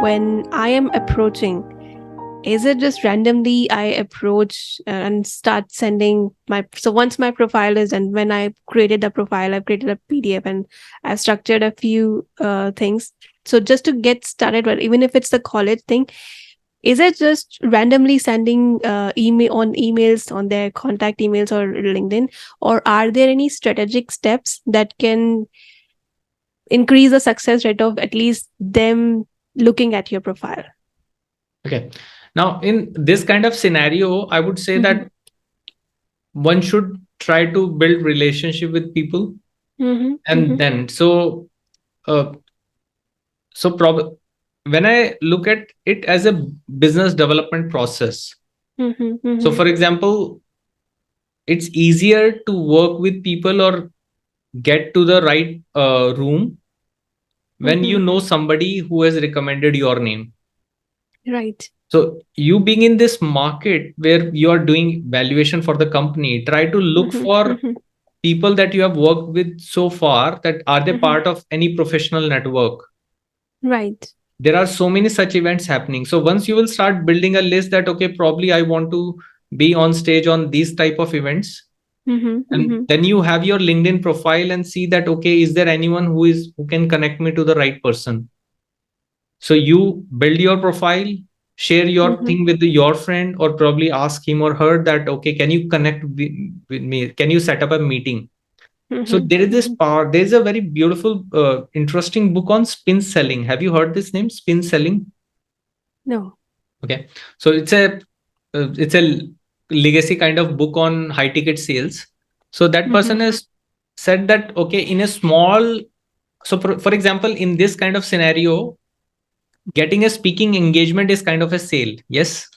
when I am approaching, is it just randomly I approach and start sending so once my profile is done, when I created the profile, I've created a PDF and I've structured a few things. So just to get started, but even if it's the college thing, is it just randomly sending emails on their contact emails or LinkedIn, or are there any strategic steps that can increase the success rate of at least them looking at your profile? Okay. Now, in this kind of scenario, I would say that one should try to build relationship with people, and then uh, when I look at it as a business development process. So, for example, it's easier to work with people or get to the right room when you know somebody who has recommended your name. Right. So you being in this market where you are doing valuation for the company, try to look for people that you have worked with so far, that are they part of any professional network. Right. There are so many such events happening. So once you will start building a list that, okay, probably I want to be on stage on these type of events, and then you have your LinkedIn profile and see that, okay, is there anyone who can connect me to the right person. So you build your profile, share your thing with your friend, or probably ask him or her that, okay, can you connect with me, can you set up a meeting. So there is this power. There's a very beautiful interesting book on spin selling. Have you heard this name, spin selling? No. Okay, so it's a legacy kind of book on high ticket sales. So that person has said that, okay, in a small, so for example, in this kind of scenario, getting a speaking engagement is kind of a sale. Yes,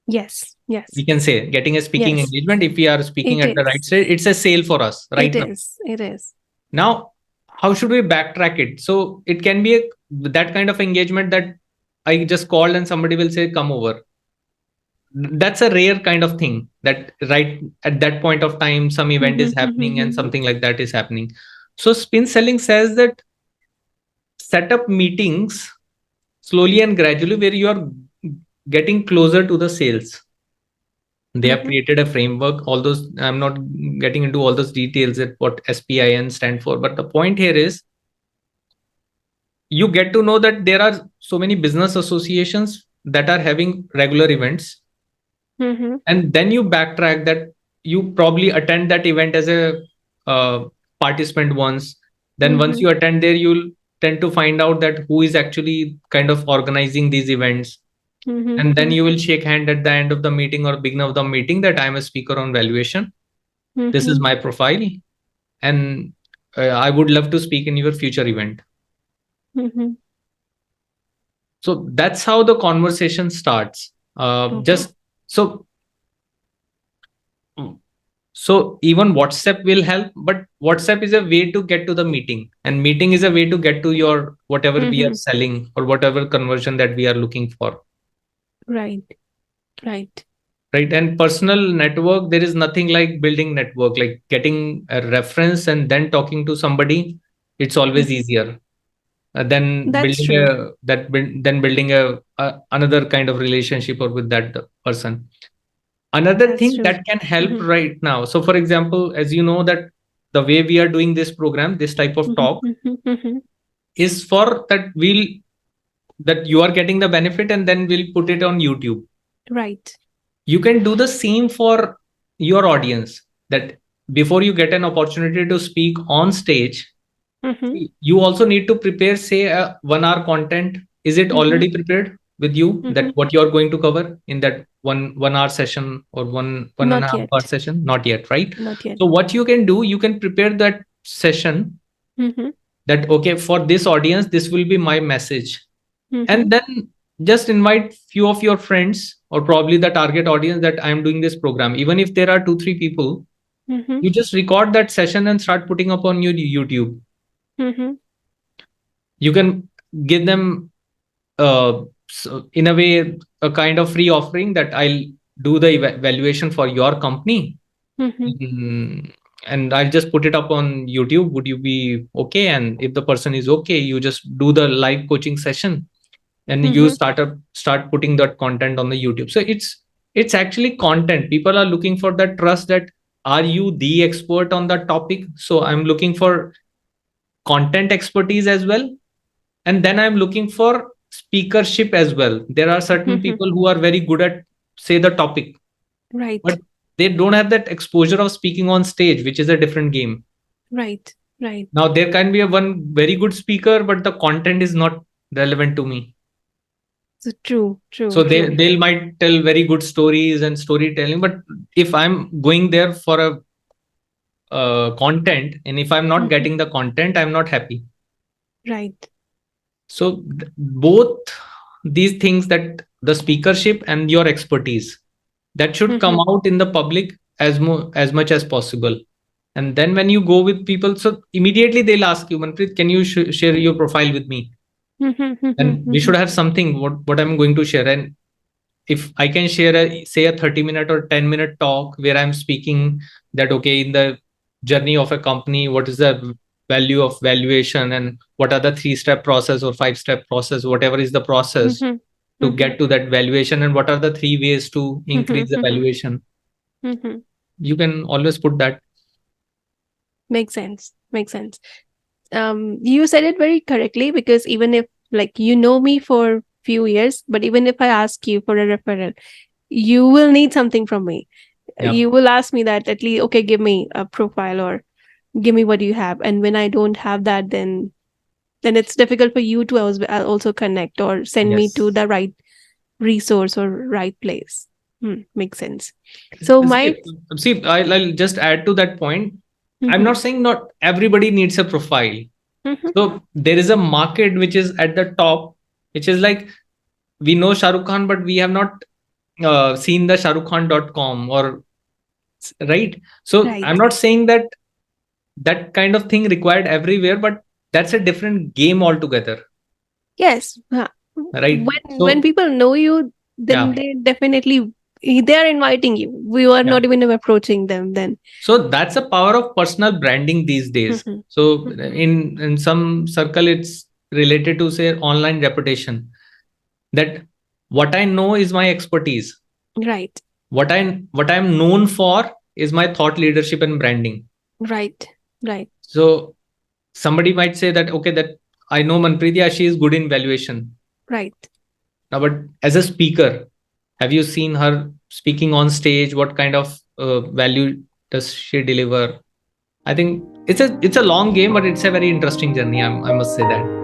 Yes. we Yes. can say getting a speaking Yes. engagement, if we are speaking It at the right is. stage, it's a sale for us right It now. is. It is. Now, how should we backtrack it? So it can be that kind of engagement that I just called and somebody will say, come over. That's a rare kind of thing, that right at that point of time some event is happening and something like that is happening. So spin selling says that set up meetings slowly and gradually where you are getting closer to the sales. They have created a framework. All those, I'm not getting into all those details at what SPIN stand for, but the point here is you get to know that there are so many business associations that are having regular events, and then you backtrack that you probably attend that event as a uh, participant once. Then once you attend there, you'll tend to find out that who is actually kind of organizing these events, and then you will shake hand at the end of the meeting or beginning of the meeting that I'm a speaker on valuation, this is my profile, and I would love to speak in your future event. So that's how the conversation starts. Just so so even WhatsApp will help, but WhatsApp is a way to get to the meeting, and meeting is a way to get to your whatever we are selling or whatever conversion that we are looking for. Right. Right. Right. And personal network, there is nothing like building network, like getting a reference and then talking to somebody. It's always easier than That's building true. a another kind of relationship or with that person. Another That's thing true. that can help right now. So, for example, as you know that the way we are doing this program, this type of talk is for that you are getting the benefit, and then we'll put it on YouTube. Right. You can do the same for your audience, that before you get an opportunity to speak on stage, you also need to prepare, say, a 1 hour content. Is it already prepared with you, that what you're going to cover in that one hour session or one and a Not half hour yet. session? Not yet, right? Not yet. So what you can do, you can prepare that session, that, okay, for this audience this will be my message, and then just invite few of your friends or probably the target audience that I'm doing this program. Even if there are 2 3 people, you just record that session and start putting up on your YouTube. You can give them in a way a kind of free offering that I'll do the evaluation for your company. Mm, and I'll just put it up on YouTube. Would you be okay? And if the person is okay, you just do the live coaching session. and you Mm-hmm. start putting that content on the YouTube. So it's actually content. People are looking for that trust, that are you the expert on that topic? So I'm looking for content expertise as well, and then I'm looking for speakership as well. There are certain Mm-hmm. people who are very good at, say, the topic, Right. but they don't have that exposure of speaking on stage, which is a different game. Right. Right. Now there can be a one very good speaker, but the content is not relevant to me. So true. True. So True. they might tell very good stories and storytelling, but if I'm going there for a content, and if I'm not Mm-hmm. getting the content, I'm not happy. Right. So both these things, that the speakership and your expertise, that should Mm-hmm. come out in the public as much as possible. And then when you go with people, so immediately they'll ask you, Manpreet, can you share your profile with me? Mm-hmm. Mm-hmm. And we Mm-hmm. should have something what I'm going to share. And if I can share a, say, a 30-minute or 10-minute talk where I'm speaking that, okay, in the journey of a company, what is the value of valuation, and what are the 3-step process or 5-step process, whatever is the process Mm-hmm. to Mm-hmm. get to that valuation, and what are the 3 ways to increase the Mm-hmm. valuation, Mm-hmm. you can always put that. Makes sense. Makes sense. You said it very correctly, because even if, like, you know me for few years, but even if I ask you for a referral, you will need something from me. Yeah. You will ask me that, at least, okay, give me a profile, or give me what you have. And when I don't have that, then it's difficult for you to also connect or send me to Yes. the right resource or right place. Makes sense. So my. See, I'll just add to that point. I'm Mhm, not saying not everybody needs a profile. mhm. So there is a market which is at the top, which is like, we know Shah Rukh Khan, but we have not seen the shahrukhkhan.com, or right. So I'm Right. not saying that that kind of thing required everywhere, but that's a different game altogether, Yes. right? When So people know you, then yeah. they definitely, they are inviting you. We are Yeah. not even approaching them then. So that's the power of personal branding these days. Mhm, So mhm. in some circle, it's related to, say, online reputation. That what I know is my expertise. Right. What I'm known for is my thought leadership and branding. Right. Right. So somebody might say that, okay, that I know Manpreet, she is good in valuation. Right. Now, but as a speaker, have you seen her speaking on stage? What kind of value does she deliver? I think it's a long game, but it's a very interesting journey. I must say that.